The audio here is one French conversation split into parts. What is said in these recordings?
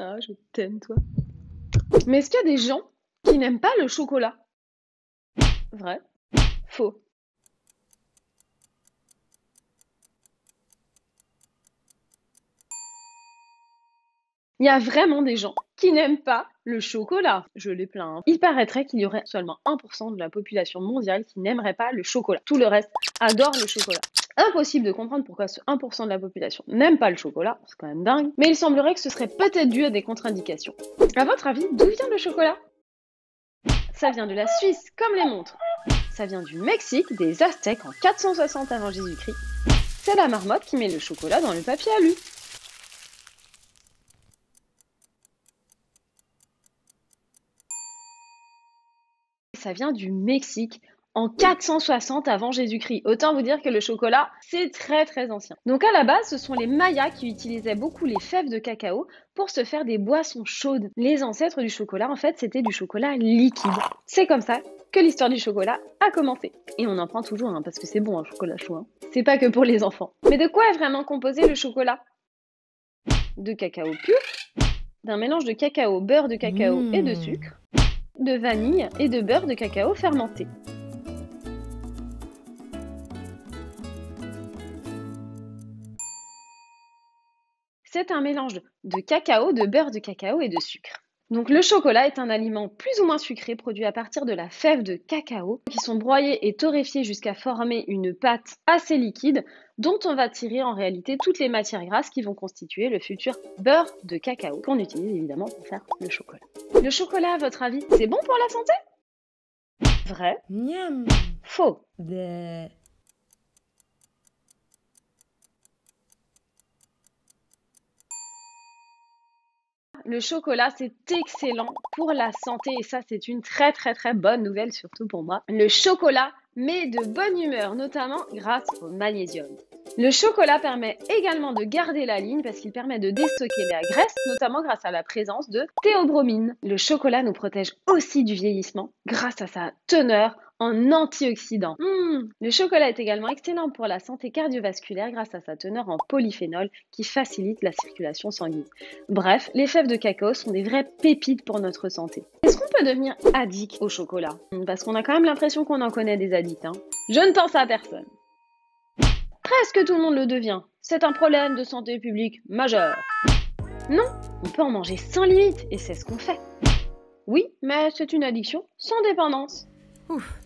Ah, je t'aime, toi. Mais est-ce qu'il y a des gens qui n'aiment pas le chocolat? Vrai? Faux. Il y a vraiment des gens qui n'aiment pas le chocolat. Je les plains, hein. Il paraîtrait qu'il y aurait seulement 1% de la population mondiale qui n'aimerait pas le chocolat. Tout le reste adore le chocolat. Impossible de comprendre pourquoi ce 1% de la population n'aime pas le chocolat, c'est quand même dingue. Mais il semblerait que ce serait peut-être dû à des contre-indications. À votre avis, d'où vient le chocolat? Ça vient de la Suisse, comme les montres. Ça vient du Mexique, des Aztèques en 460 avant Jésus-Christ. C'est la marmotte qui met le chocolat dans le papier alu. Ça vient du Mexique en 460 avant Jésus-Christ. Autant vous dire que le chocolat, c'est très très ancien. Donc à la base, ce sont les Mayas qui utilisaient beaucoup les fèves de cacao pour se faire des boissons chaudes. Les ancêtres du chocolat, en fait, c'était du chocolat liquide. C'est comme ça que l'histoire du chocolat a commencé. Et on en prend toujours, hein, parce que c'est bon un chocolat chaud. Hein. C'est pas que pour les enfants. Mais de quoi est vraiment composé le chocolat? De cacao pur, d'un mélange de cacao, beurre de cacao et de sucre, de vanille et de beurre de cacao fermenté. C'est un mélange de cacao, de beurre de cacao et de sucre. Donc le chocolat est un aliment plus ou moins sucré produit à partir de la fève de cacao qui sont broyées et torréfiées jusqu'à former une pâte assez liquide dont on va tirer en réalité toutes les matières grasses qui vont constituer le futur beurre de cacao qu'on utilise évidemment pour faire le chocolat. Le chocolat, à votre avis, c'est bon pour la santé? Vrai? Miam. Faux. Bleh. Le chocolat, c'est excellent pour la santé et ça, c'est une très très très bonne nouvelle, surtout pour moi. Le chocolat met de bonne humeur, notamment grâce au magnésium. Le chocolat permet également de garder la ligne parce qu'il permet de déstocker la graisse, notamment grâce à la présence de théobromine. Le chocolat nous protège aussi du vieillissement grâce à sa teneur en antioxydants. Le chocolat est également excellent pour la santé cardiovasculaire grâce à sa teneur en polyphénol qui facilite la circulation sanguine. Bref, les fèves de cacao sont des vraies pépites pour notre santé. Est-ce qu'on peut devenir addict au chocolat? Parce qu'on a quand même l'impression qu'on en connaît des addicts. Hein. Je ne pense à personne. Presque tout le monde le devient. C'est un problème de santé publique majeur. Non, on peut en manger sans limite et c'est ce qu'on fait. Oui, mais c'est une addiction sans dépendance. Ouf.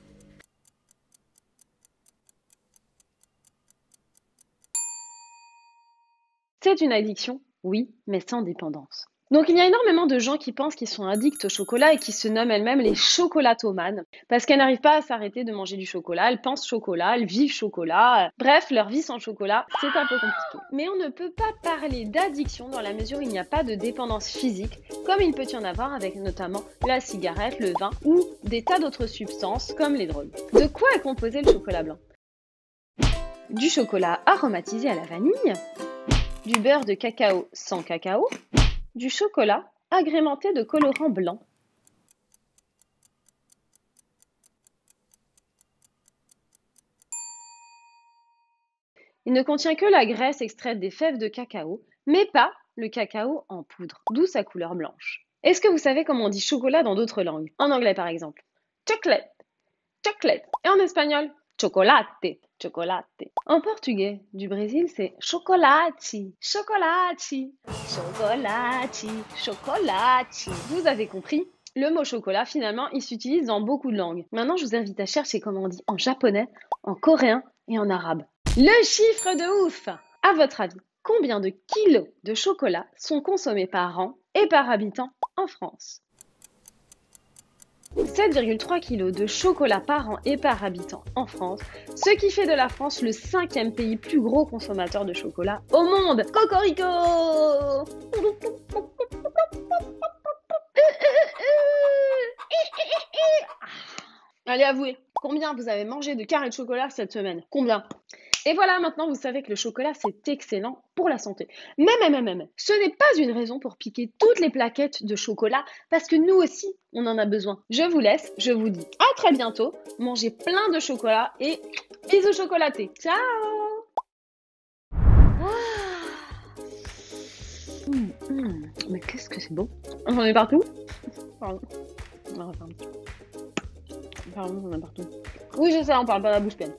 C'est une addiction, oui, mais sans dépendance. Donc il y a énormément de gens qui pensent qu'ils sont addicts au chocolat et qui se nomment elles-mêmes les chocolatomanes parce qu'elles n'arrivent pas à s'arrêter de manger du chocolat, elles pensent chocolat, elles vivent chocolat. Bref, leur vie sans chocolat, c'est un peu compliqué. Mais on ne peut pas parler d'addiction dans la mesure où il n'y a pas de dépendance physique, comme il peut y en avoir avec notamment la cigarette, le vin ou des tas d'autres substances comme les drogues. De quoi est composé le chocolat blanc? Du chocolat aromatisé à la vanille, du beurre de cacao sans cacao, du chocolat agrémenté de colorants blancs. Il ne contient que la graisse extraite des fèves de cacao, mais pas le cacao en poudre, d'où sa couleur blanche. Est-ce que vous savez comment on dit chocolat dans d'autres langues? En anglais par exemple. Chocolate, chocolate. Et en espagnol, chocolate, chocolate. En portugais du Brésil, c'est chocolate, chocolate, chocolate, chocolate. Vous avez compris? Le mot chocolat, finalement, il s'utilise dans beaucoup de langues. Maintenant, je vous invite à chercher comment on dit en japonais, en coréen et en arabe. Le chiffre de ouf! À votre avis, combien de kilos de chocolat sont consommés par an et par habitant en France? 7,3 kg de chocolat par an et par habitant en France, ce qui fait de la France le 5e pays plus gros consommateur de chocolat au monde. Cocorico! Allez, avouez, combien vous avez mangé de carrés de chocolat cette semaine? Combien? Et voilà, maintenant vous savez que le chocolat c'est excellent pour la santé. Mais, ce n'est pas une raison pour piquer toutes les plaquettes de chocolat parce que nous aussi on en a besoin. Je vous laisse, je vous dis à très bientôt, mangez plein de chocolat et bisous chocolatés. Ciao! Mais qu'est-ce que c'est bon. J'en ai partout. Pardon. Non, pardon. Pardon, j'en ai partout. Oui, je sais, on parle pas de la bouche pleine.